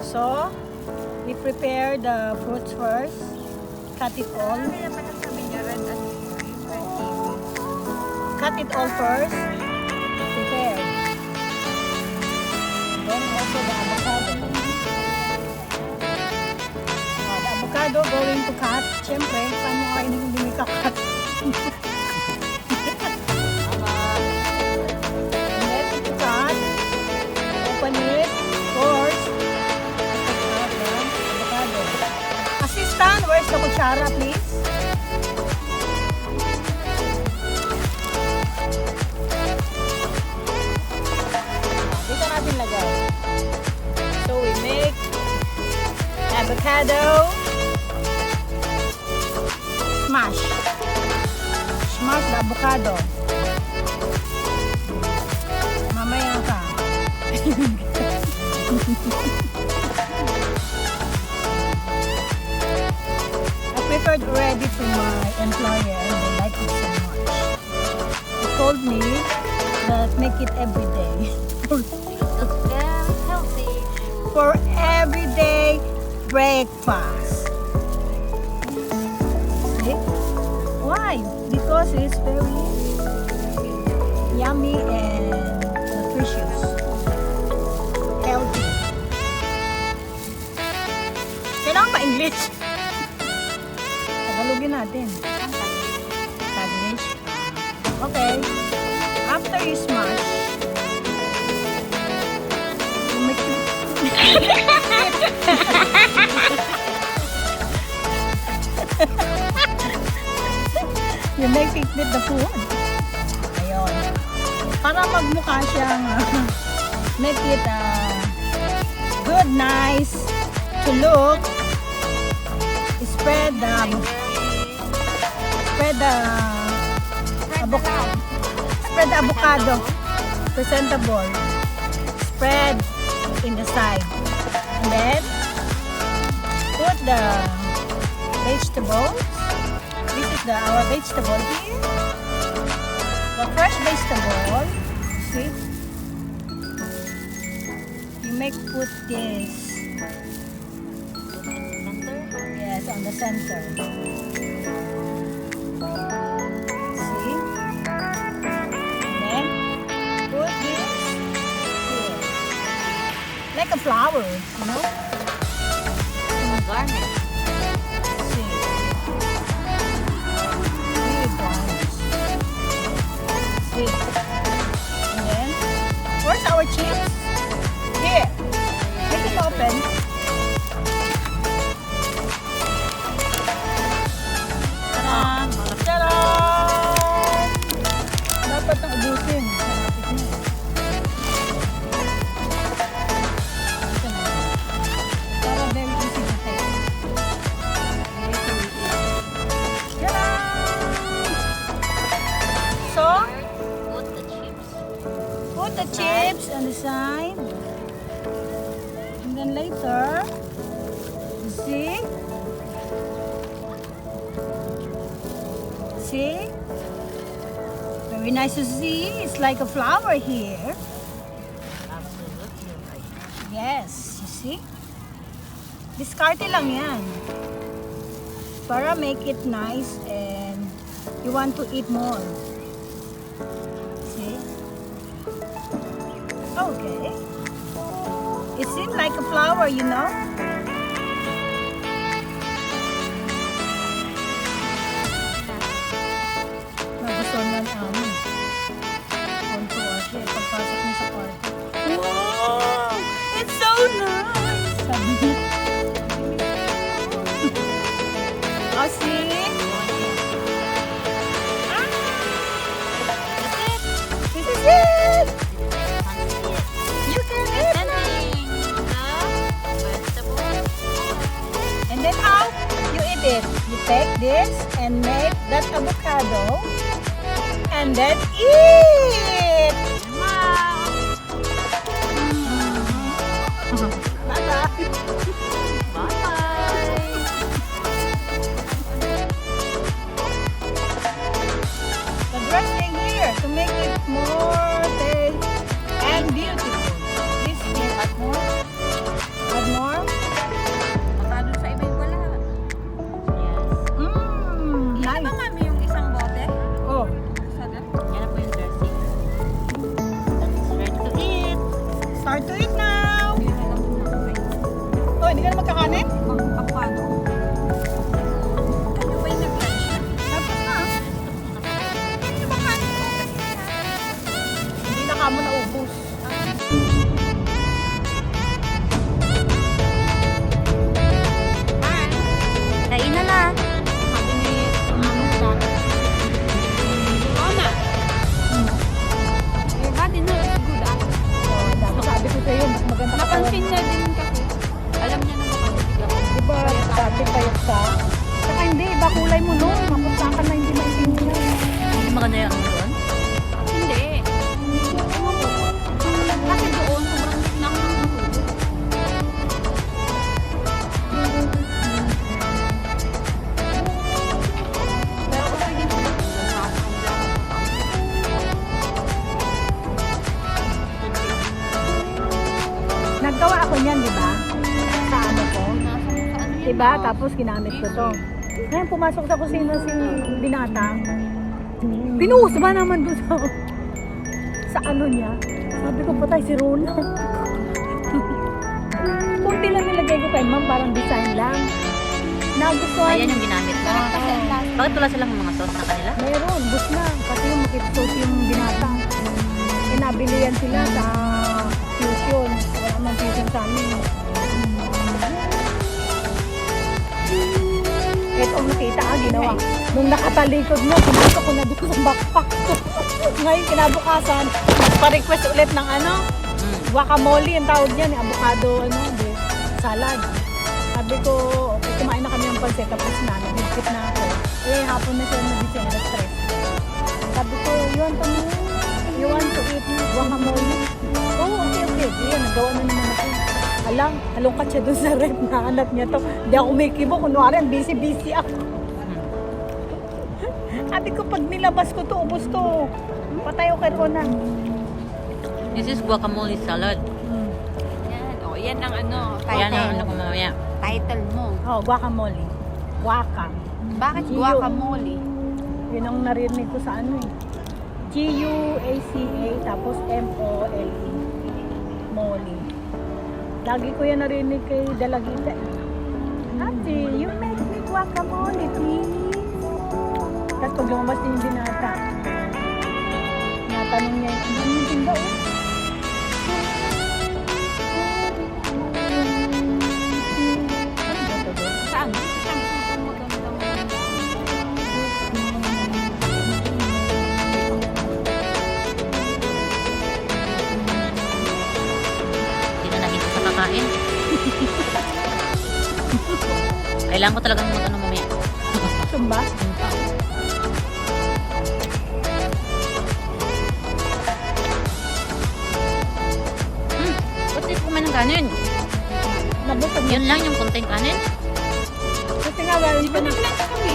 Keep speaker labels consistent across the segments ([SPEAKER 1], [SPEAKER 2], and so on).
[SPEAKER 1] So, we prepare the fruits first. Cut it all. Cut it all first. Prepare. Then also the avocado. The avocado going to cut. Siyempre, paano kayo hindi may kakat? Open it, of course. Assistant, where's the kutsara, please? Dito natin lagay. So we make avocado. Smash. Smash the avocado. Mamaya ka. I prepared already to my employer and they like it so much. They told me that make it every day.
[SPEAKER 2] Healthy.
[SPEAKER 1] For everyday breakfast. See? Why? Because it's very yummy and nutritious. Healthy. Kailangan pa English? Tagalogin natin. Taglish. Okay. After you smash, you make it. You make it with the food. Ayun. Para magmukha siyang make it good, nice to look. Spread the avocado. Presentable. Spread in the side. And then put the vegetables. This is our vegetable here. The fresh vegetable. See? You make put this. Yes, on the center. See? And then put this here. Like a flower, you know?
[SPEAKER 2] Garnish.
[SPEAKER 1] See? Really garnish. See? And then, where's our chips? Here. Make it open. Tadaan! Dapat nang ubusin. Malapit na. Ito na. Para very easy to take. Very easy. Tadaan! So,
[SPEAKER 2] Put the chips.
[SPEAKER 1] put the chips on the side. And then later, you see? See? Very nice to see. It's like a flower here.
[SPEAKER 2] Absolutely right.
[SPEAKER 1] Yes, you see? Diskarte lang yan. Para make it nice and you want to eat more. See? Okay. It seems like a flower, you know? Nagustuhan nga ni Ami. Kontuwa siya. Pagpasok niya sa kwarto. Wow! It's so nice! Sabi niya. Oh, see? Ah! This is it! You can eat it! And then how you eat it? You take this and make that avocado and then eat! Bye-bye!
[SPEAKER 2] Bye-bye.
[SPEAKER 1] The dressing here to make it more taste and beautiful. This is add more. Add more. Ate payat ka. Saka hindi, iba kulay mo no. Mapuntakan na hindi maintindihan.
[SPEAKER 2] Hindi maganda yung ano doon?
[SPEAKER 3] Hindi. Ewan ko. Kasi doon, sobrang lit na ako ng natulog. Pero okay din po.
[SPEAKER 1] Naggawa ako niyan, di ba? Sa ano ko. Diba? Tapos ginamit ko to. Ngayon pumasok sa kusina si Binata. Pinuhos ba naman doon sa ano niya? Sabi ko patay si Rona. Kunti lang nilagay ko kay ma'am, parang design lang. Nagustuhan.
[SPEAKER 2] Ayan yung ginamit mo. Bakit wala silang mga sauce na kanila?
[SPEAKER 1] Meron, bus na. Kasi yung makipsos yung Binata. Eh, nabili yan sila sa fusion. Wala mang fusion sa amin. Ito ang nakita ginawa. Nung nakatalikod mo, pinasok ko na doon sa backpack ko. Ngayon, kinabukasan, pa-request ulit ng ano, guacamole, ang tawag niyan, avocado, salad. Sabi ko, okay, kumain na kami ng pansit, tapos na, nag-skip na ako. Eh, hapon na siya nag-gising, stress. Sabi ko, you want to eat guacamole? Oh, okay. Yan, nagawa na naman ako. Alang, halongkat siya dun sa rep na anak niya to. Hindi ako may kibo, kunwari, busy ako. Sabi ko, pag nilabas ko to, ubos to. Patay ako kay Rona.
[SPEAKER 2] This is guacamole salad.
[SPEAKER 3] Yan. O, yan ang ano,
[SPEAKER 2] Ayan
[SPEAKER 3] title.
[SPEAKER 2] ang ano ko mamaya.
[SPEAKER 3] Title mo.
[SPEAKER 1] Oh, guacamole. Guaca.
[SPEAKER 3] Bakit
[SPEAKER 1] Gio.
[SPEAKER 3] guacamole?
[SPEAKER 1] Yun ang narinig ko sa ano eh. GUACA, tapos MOLE. Mole. Lagi ko yan narinig kay Dalagita. Ate, you make me guacamole, please. Tapos pag lumabas din yung Binata, natanong niya, ano yung tinda oh? Ano ba ito doon?
[SPEAKER 3] Saan? Saan gusto mo magandang
[SPEAKER 2] Hindi na nahinto sa kakain. Kailangan ko talagang mag-ano mamaya.
[SPEAKER 1] Sumba?
[SPEAKER 2] Ba't di kumain ng kanin?
[SPEAKER 1] Nabutag na.
[SPEAKER 2] Yun lang yung konting kanin.
[SPEAKER 1] Kasi nga galing pa na.
[SPEAKER 3] Nag-lunch kami.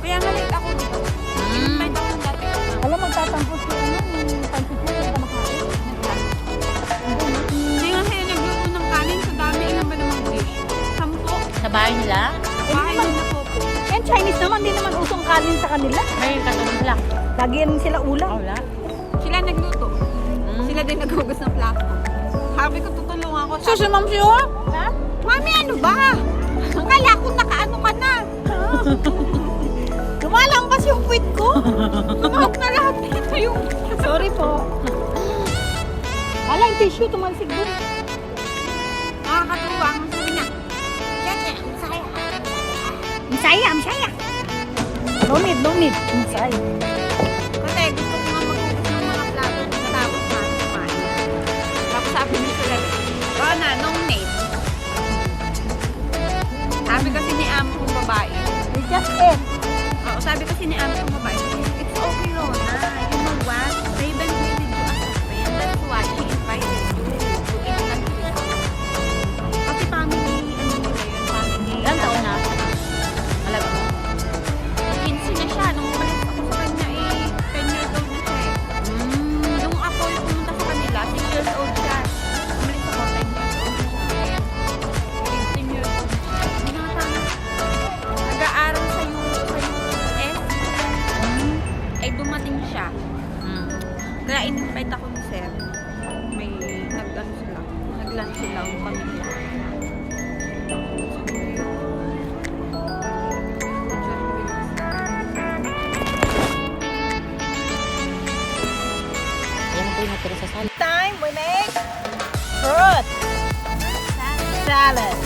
[SPEAKER 3] Kaya nga late ako dito. May taon dati ko na.
[SPEAKER 1] Alam, magtatampos ko ano, yung pansit mo, yung kumakain.
[SPEAKER 3] Hindi nga sila nagluto ng kanin. Sa dami, ilan ba namang dish? 10.
[SPEAKER 2] Sa bahay nila,
[SPEAKER 3] Bahay nila po po.
[SPEAKER 1] And Chinese naman, di naman usong kanin sa kanila.
[SPEAKER 2] may katulong sila.
[SPEAKER 1] Lagi rin sila ulam.
[SPEAKER 2] Wala.
[SPEAKER 3] Sila nagluto. Sila din naghugas ng plato. Sabi ko, tutulungan ko.
[SPEAKER 2] Susi, ma'am siya?
[SPEAKER 1] Ha?
[SPEAKER 3] Mami, ano ba? Akala ko nakaano ka na.
[SPEAKER 1] Lumalampas yung puwit ko.
[SPEAKER 3] Tumawag na lahat dito yung...
[SPEAKER 1] Sorry po. Wala yung tissue, tumalsik doon.
[SPEAKER 3] Nakakatuwa. Ang sabi niya, Cheche, masaya.
[SPEAKER 1] Masaya. No need. Masaya.
[SPEAKER 3] Kasi gusto ko nga maghugas ng mga plato matapos na kumain. Tapos sabi niya sila, Rona, no name. Sabi kasi ni amo kong babae.
[SPEAKER 1] We just ate.
[SPEAKER 3] Oo, sabi kasi ni amo kong babae, it's okay, Rona. You know what? Raven needed you as a friend. That's why she invited you to eat lunch with her. Kasi family, ano nila yun, family.
[SPEAKER 2] Ilang taon na? Alam mo?
[SPEAKER 3] 15 na siya. Nung umalis ako sa kanya, 10 years old na siya eh. Nung ako yung pumunta sa kanila, 6 years old siya. Umalis ako, 10 years old na siya. 15 years old na siya. Binata na. Nag-aaral sa US. Ay dumating siya. Kaya in-invite ako ni Sir. May nag-lunch sila yung pamilya.
[SPEAKER 2] Yan po yung natira sa salad.
[SPEAKER 1] Time we make fruit salad.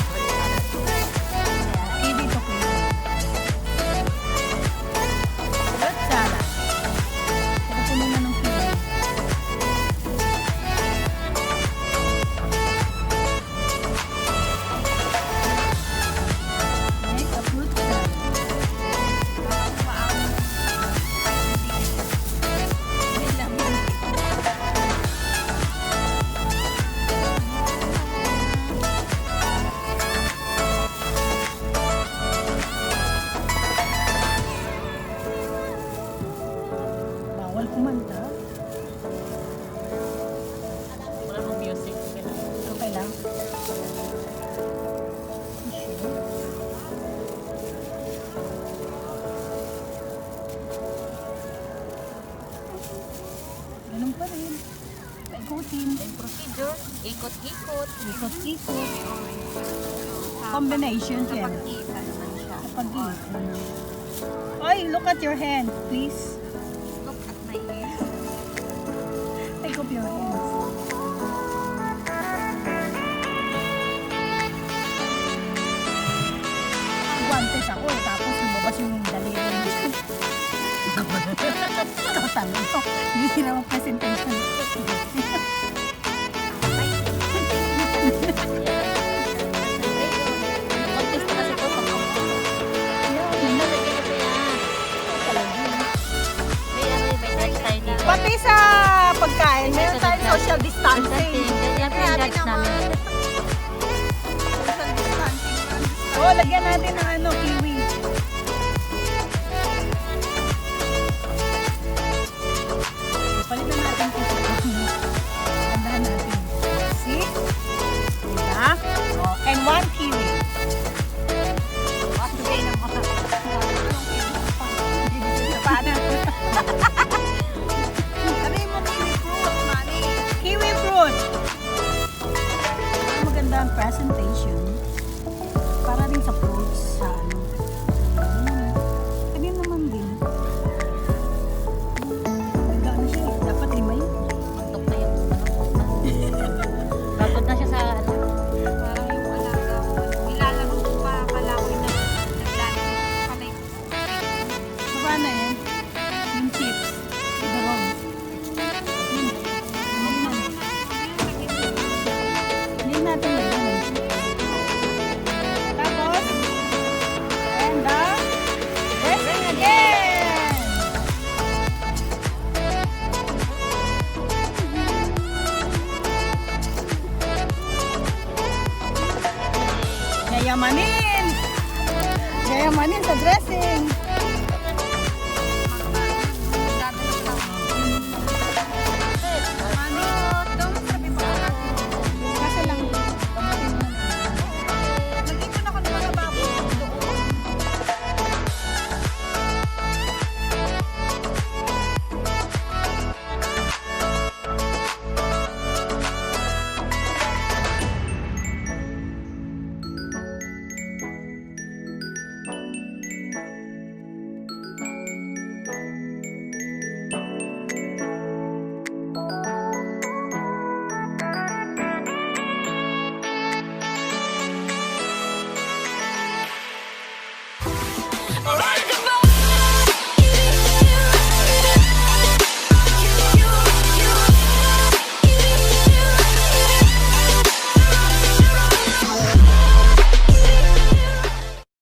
[SPEAKER 1] Kiwi to kiwi. Fruit salad. Ito po muna ng kiwi. Ikot-ikot. Combination yan.
[SPEAKER 3] Kapag-kita naman siya.
[SPEAKER 1] Kapag-ikot. Oy, look at your hand, please.
[SPEAKER 3] Look at my hair.
[SPEAKER 1] Take off your hands. Guantes ako eh, tapos lumabas yung daliri mo dyan. Tatalo to. Hindi naman presentation.
[SPEAKER 2] Contest na kasi to. May tayo dito.
[SPEAKER 1] Pati sa pagkain, meron tayong social distancing.
[SPEAKER 2] Yan po yung judge namin.
[SPEAKER 3] Social distancing.
[SPEAKER 1] Oo, lagyan natin ng ano, kiwi. Palitan natin kung Andahan natin. See? Diba? Oh, and 1 kiwi.
[SPEAKER 3] Pasubay ng mga.
[SPEAKER 1] Paano?
[SPEAKER 3] Sabi mo kiwi fruit, mami.
[SPEAKER 1] Kiwi fruit. Maganda ang presentation. Para rin sa fruits sa ano. Kanina naman din. Nagano siya eh. Dapat 5 yun.
[SPEAKER 2] Tuntok na yung Bakod na siya sa ano.
[SPEAKER 3] Parang yung alaga ko. Nilalaro ko pa. Akala ko na naglalaro ko kamay.
[SPEAKER 1] Paano yan? Yung chips. Barong. Hindi natin lagyan. Tapos, and the dressing again. Yayamanin! Yayamanin sa dressing.